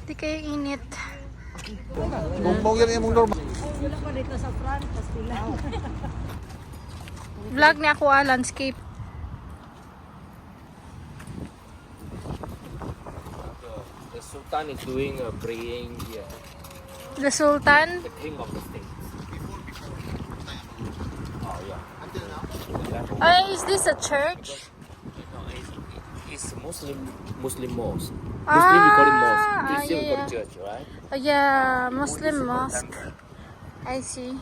Di kayo init. Bumbong yan yung normal. Wala pa dito sa front, tas pila. Vlog ni ako landscape. The Sultan is doing a praying here. The Sultan. The king of the state. Oh yeah. Is this a church? No, it's Muslim mosque. Muslim we call it mosque. Christian we call it church, right? Oh, yeah, Muslim mosque. I see.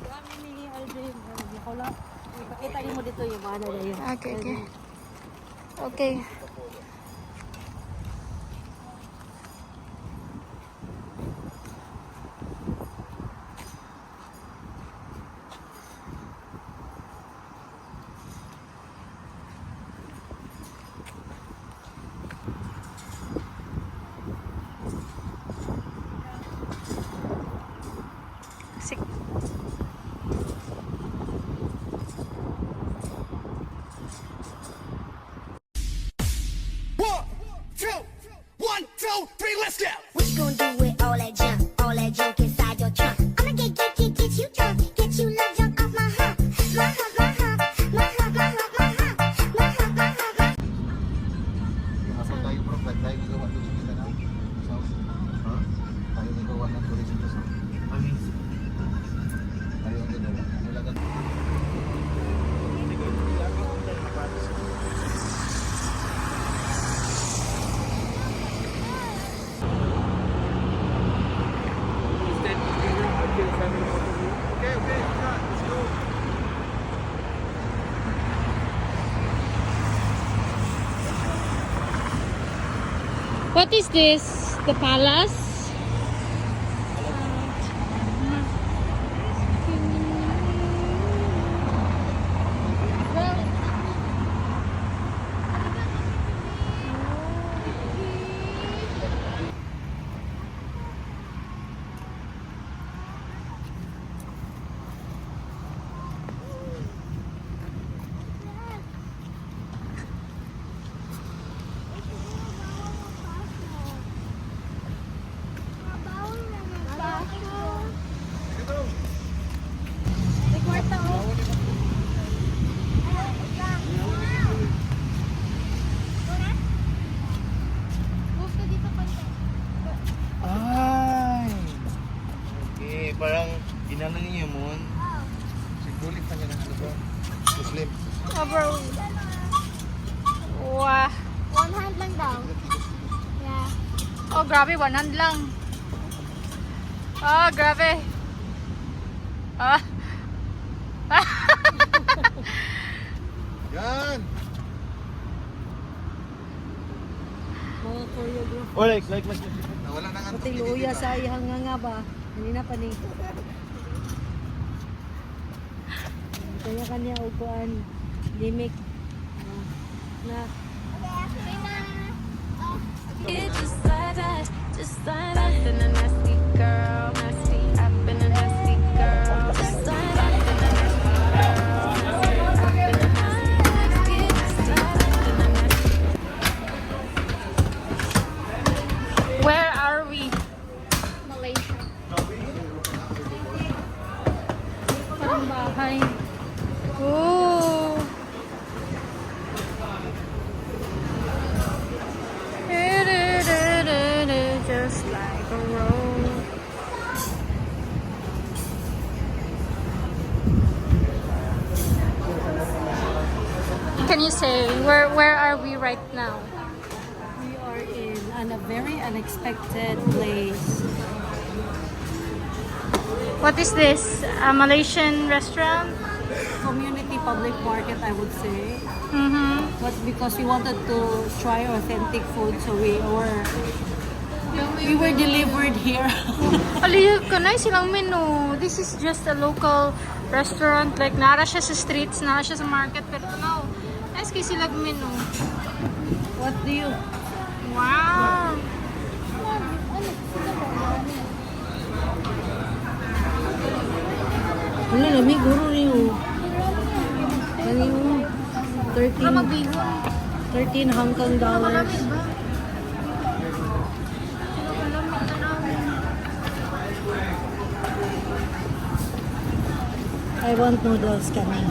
Kami ni Aldrin, wala. Ipakita mo dito yung ano na yun. Okay, okay. Okay. Sik. One, two, three, let's go. What you gonna do with all that junk inside your trunk? I'ma get you drunk, get you love junk off my hump, my hump, my hump, my hump, my hump, my hump, my hump, my hump. Asal tayo bro, tayo gawa dito kita na. Ha? Tayo gawa ng tourism sa. Tayo ang ganda. Nilagan. What is this? The palace? Ay! Okay, parang ginano niyo mo. Sigulit pa niya ng ano ba? Muslim. Oh, bro. Wow. One hand lang daw. Yeah. Oh, grabe. 100 lang. Oh, grabe. Ah. Yan! Mga choreographer. Oh, like. Nawala na nga. Pati luya sa ihang nga ba? Hindi na pa ni. Kanya-kanya upuan. Limik. Na. It's just like that, just like that. I've been a nasty girl, nasty. I've been a nasty girl, just like that. I've been a nasty girl, nasty. I've been a nasty, just like that. I've been a nasty. Where are we? Malaysia. Parang bahay. Ooh. Just like a road. Can you say where are we right now? We are in a very unexpected place. What is this? A Malaysian restaurant? Community public market, I would say. Mm-hmm. But because we wanted to try authentic food, so we were delivered here. Aliyo ka na silang menu. This is just a local restaurant. Like, nara siya sa streets, nara siya sa market. Pero no, nice kayo silang menu. What do you? Wow! lami, guro niyo. Kanino? 13 Hong Kong dollars. I want noodles kami.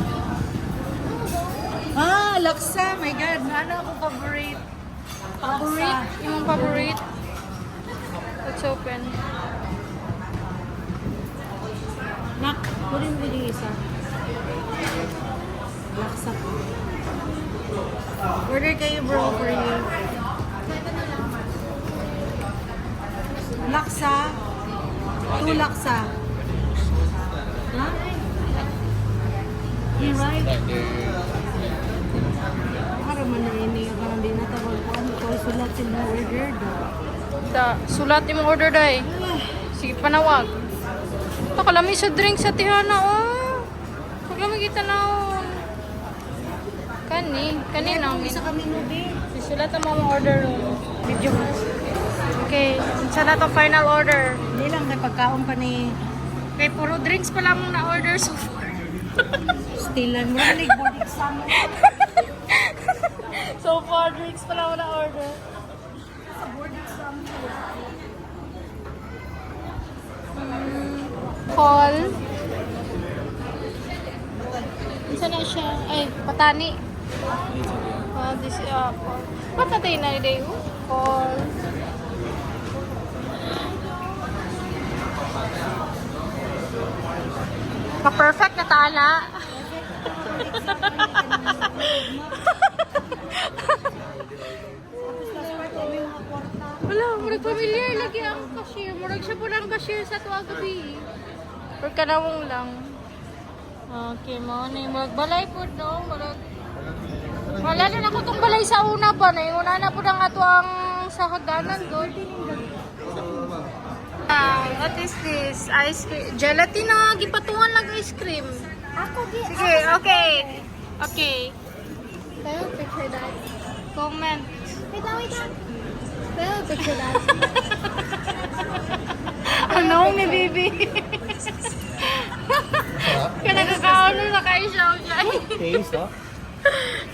Ah, laksa. My God, ano ako favorite? Favorite? Yung favorite? Let's open. Nak, kunin mo yung isa. Laksa ko. Order kayo bro for you. Laksa. 2 laksa. Huh? You right? Para man na ini. Parang di natawag ko. Ano ko sulat sila order do. Sulat yung order day. Sige, panawag. Ito, kalami sa drink sa Tihana, oh. Huwag lang makita na, oh. Kani namin. Isa kami nubi. Sulat ang mga order, oh. Video. Okay, sana to final order. Hindi lang kay pagkaon pa ni Okay, puro drinks pa lang na-order so far. Stilan mo. Board exam mo. So far, drinks pa lang na-order. Call. Isa na siya. Ay, patani. This is call. Ba't natin na day? Call. Pa-perfect na tala. Wala, murag familiar lagi ang cashier. Murag siya po ng cashier sa tuwa gabi. Or kanawang lang. Okay, mo na murag balay po no. Murag wala na ako itong balay sa una pa. Una na po ng ato ang sa hagdanan doon. What is this? Ice cream. Gelatin na. Gipatungan lang ice cream. Sige, okay. Okay. Pero picture that. Comment. Wait lang. Pero picture that. Ano ni baby? Kaya nagkakaano na kayo siya. Taste, oh.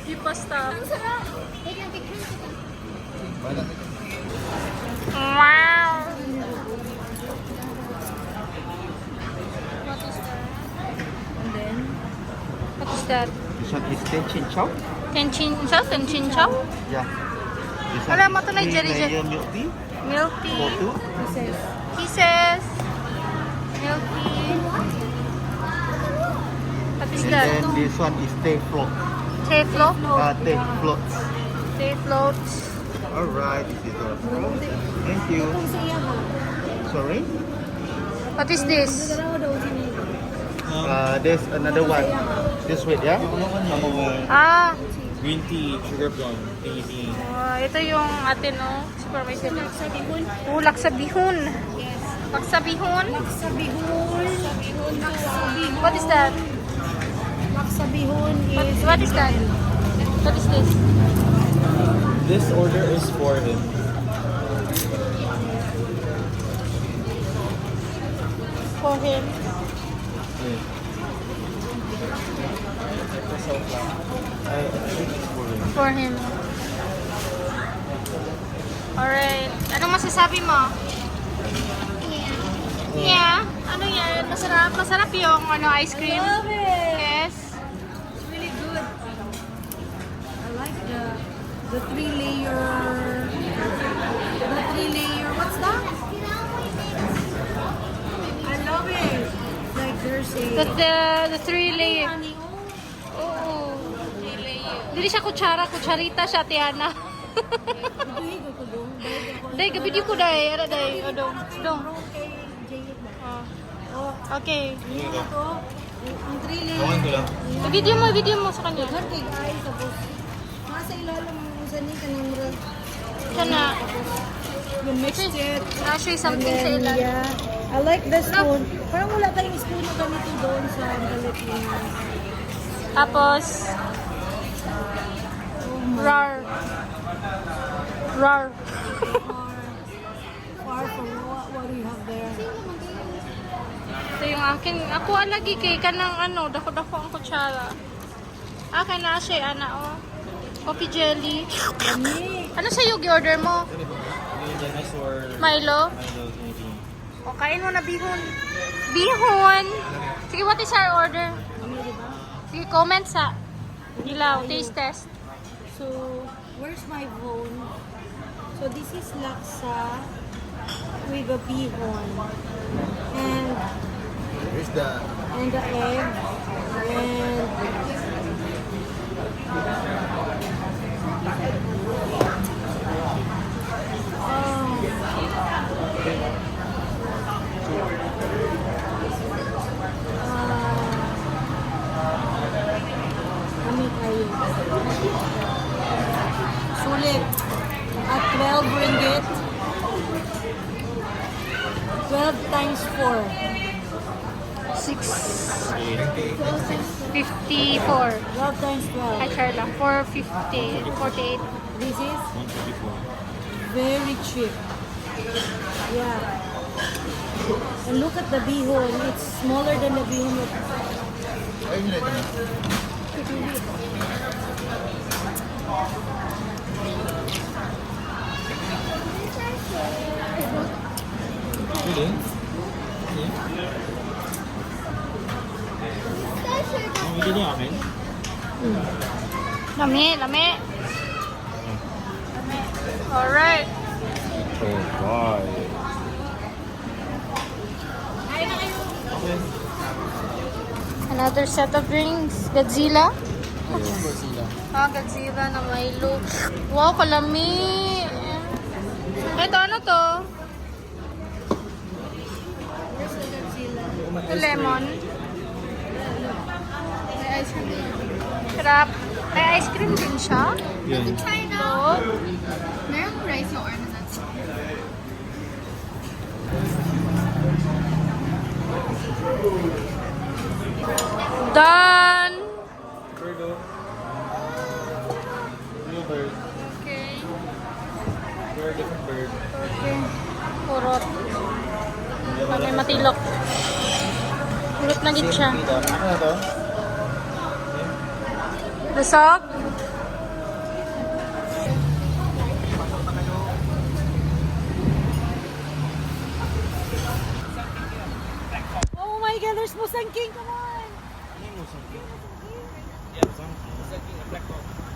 Di pasta. Ang sarap. Wait lang, picture kita. Wow! What is that? And then, What is that? This one is tenchin chow. Tenchin chow? Tenchin chow? Yeah. This Wala, one is matunay, green Jerry, layer milk tea. Milk tea. For two. pieces. Pieces. Milk tea. What is And that? then this one is teh float. Teh float? Teh floats. Teh floats. Alright, this is our float. Thank you. Kung siya ba? Sorry. What is this? Dalawa daw sini. There's another one. This way, yeah? Ah, Green tea, sugar plum, tea. ito yung atin, no? Super may sila. Ulak sa bihon. Yes. Ulak sa bihon. Laksa bihon. What is that? Laksa bihon is... What is that? What is this? This order is for him. For him. I think it's for him. For him. Alright. Anong masasabi mo? Yeah. Ano yan? Masarap. Masarap yung ice cream. Love it. Yes. It's really good. I like the 3-layer. The 3-layer. What's that? I love it. Like there's a... The three layer. Honey, oh. Oo. Dili siya kutsarita siya, Tiana. Ito higo ko dong. Day, gabi di ko day. Ara day. Odong. Dong. Kay Jayet ba? Oh. Okay. Ito. Ang 3-layer. Kawan ko lang. Video mo sa kanya. Lahat kay guys. Tapos, nasa ilalim mo sa ni kanang mura. Sana. You mixed it. Actually, something And sa then, ilan. yeah. I like the spoon. Parang wala tayong spoon na ganito doon sa Philippines. Tapos, rar. Rar. Far from what do you have there? Ito yung akin. Ako lagi kay kanang ano, dako-dako ang kutsara. Akin na siya, ana, oh. Coffee jelly. Ano sa'yo, order mo? Milo? O, kain mo na bihon. Bihon! Sige, what is our order? Sige, comment sa ilaw, taste test. So, where's my phone? So, this is laksa with a bihon. And Here's the... the egg. And kami kayo. Sulit. At 12 ringgit. 12 times 4. 54. 12 times 12. Ay, sure lang. 450. 48. This is very cheap. Yeah. And look at the bihon. It's smaller than the bihon. Ayun nila ito na. Really? Bumili niya akin? Lami, lami. Alright. Oh, God. Another set of drinks. Godzilla. Godzilla. Godzilla na Milo. Wow, kalami. Ito, ano to? Lemon. May ice cream din. Sarap. May ice cream din siya. Yun. Try So, now. Merong rice yung ornaments. done. Birdo. Blue bird. Okay. Bird, different bird. Okay. Purot. May matilok. Purot na gid siya. Ano na to? Lusog. Oh my God, there's Musang King. Come on.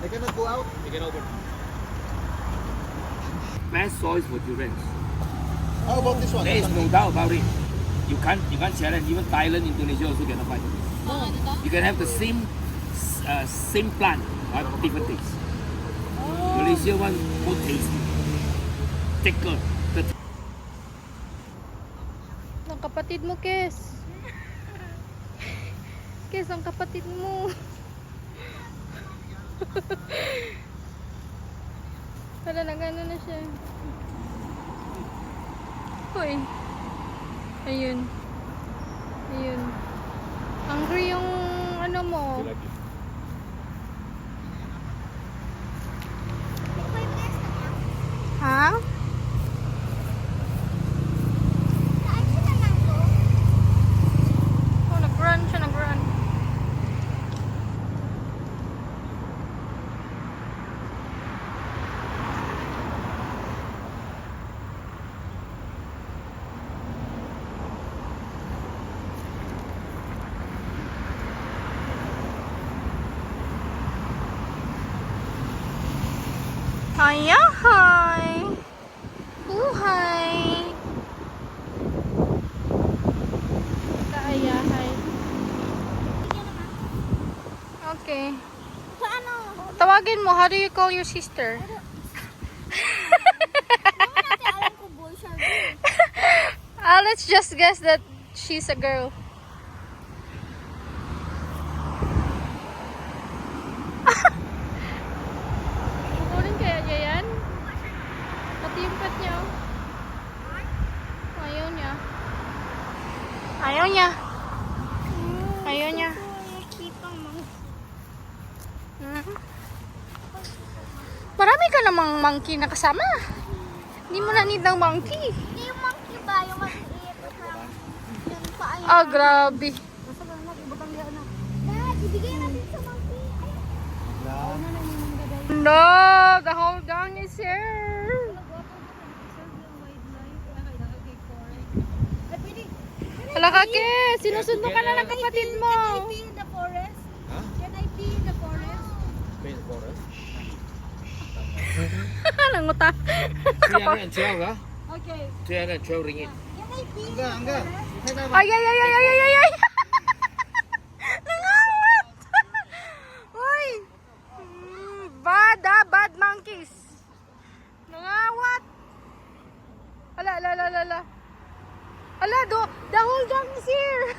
They cannot go out? Best choice for children. How about this one? There is no doubt about it. You can't challenge even Thailand, Indonesia also cannot fight. You can have the same plant, but different taste. Malaysia one more tasty, thicker. Ang kapatid mo, Kes. Kes, ang kapatid mo. Wala na, gano'n na siya. Hoy. Ayun. Ayun. Hungry yung ano mo. Ha? Oh, nag-run siya, nag-run. Hiya, hi. Hi. Kaya, hi. Okay. Paano? Tawagin mo, how do you call your sister? Natin alam kung boy siya. Let's just guess that she's a girl. Kukunin kaya niya yan? Pati yung pet niya. Oh. Ayaw niya. Ayaw niya. Ayaw niya. Marami ka namang monkey na kasama. Hindi mo na need ng monkey. Hindi yung monkey ba? Yung maliit. Yung paa Ah, grabe. Nasa ka na, ibutang liya na. Dad, ibigay natin sa monkey. No, the whole gang is here. Hala ka, Ke. Sinusundo ka na ng kapatid mo. Can I pee in the forest? Huh? Can I pee in the forest? Space forest. Nanguta. 312 ha? Okay. 312 ringgit. Can I pee in Angga, the angga. forest? Ay, ay, ay, ay, ay, ay, ay. Nangawat. Uy. Bad monkeys. Nangawat. Ala, ala, ala, ala, ala. Ala, the whole gang is here.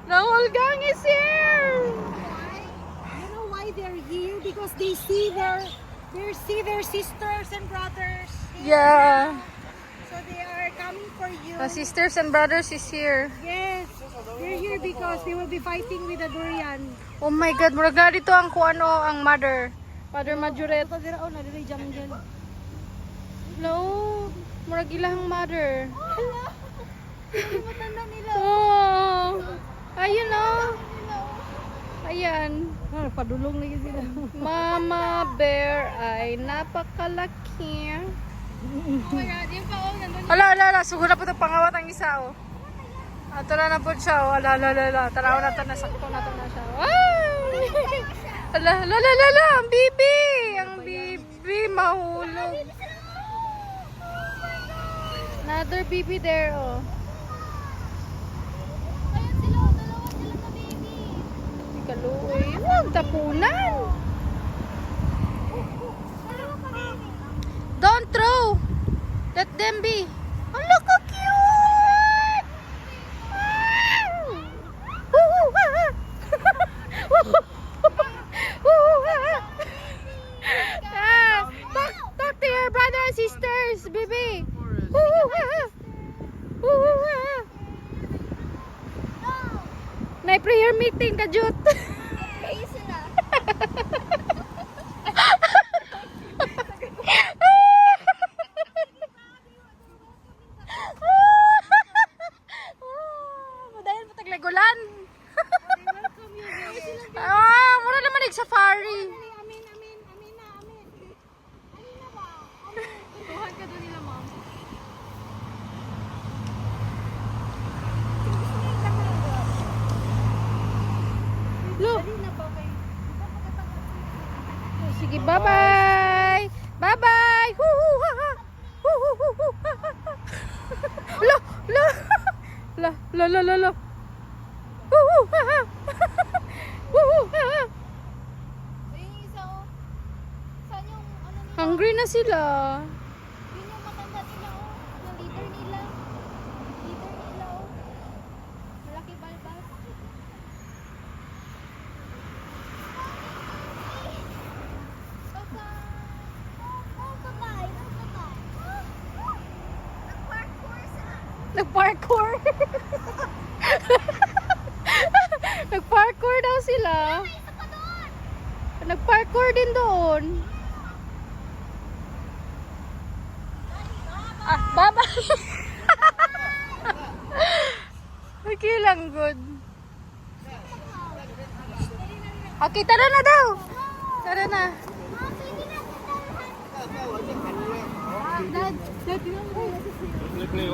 The whole gang is here. You know why they're here? Because they see their sisters and brothers. Yeah. So they are coming for you. The sisters and brothers is here. Yes. They're here because they will be fighting with the durian. Oh my God, murag na dito ang kuano, ang mother. Mother Majoret. Ito dira na dira jungle. No, murag ilang mother. Matanda nila. Oh, ayun oh. Ayan. Ah, padulong lagi sila. Mama bear ay napakalaki. Oh my God, yung pa, oh, nandun. Ala, ala, ala. Sugod na po itong pangawat ang isa, oh. Ato na po siya, oh. Ala, ala, ala, ala. Tanaw na ito, nasakto na ito na siya. Ay! Ala, ala, ala, ala, ala. Ang bibi! Ang bibi, mahulog. Another bibi there, oh. Ayan sila, oh, dalawa sila na baby. Ikaluoy. Huwag tapunan. Dalawa pa baby. Don't throw. Let them be. Oh, look how cute! Talk to your brother and sisters, baby. Nay prayer meeting ka, Jut. Pray sila. Dahil patag legolan. Mura naman safari. Amin, amin, amin na, amin. Amin na ba? Tuhan ka doon nila, mom. Look. Dali na ba kay? Sige, bye-bye. Bye-bye. Hoo-hoo, ha-ha. Hoo-hoo-hoo, ha-ha. Lo, lo. La, la, la, la, la. Hoo-hoo, ha-ha. Hoo-hoo, ha-ha. Ayun yung isa, oh. Saan yung, ano nila? Hungry na sila. Yun yung matanda nila, oh. Yung leader nila. Leader nila, oh. Malaki balbas. Papa. Oh, patay. Oh, patay. Nag-parkour sila. Nag-parkour. Nag-parkour daw sila. Isa pa doon. Nag-parkour din doon. Ah, bye-bye. Okay lang, good. Okay, tara na daw. Tara na. Dad, dad, you know what? Okay,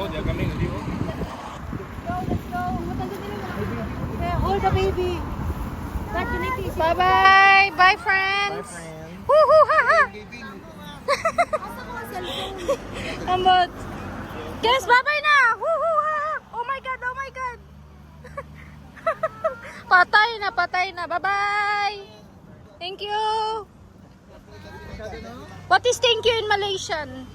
hold the baby. Dad, you need to Bye-bye. Bye, friends. Bye, friend. Woohoo, haha. Baby. Amot. Guys, bye-bye na. Woohoo, haha. Oh my God, oh my God. Patay na. Bye-bye. Thank you. What is thank you in Malaysian?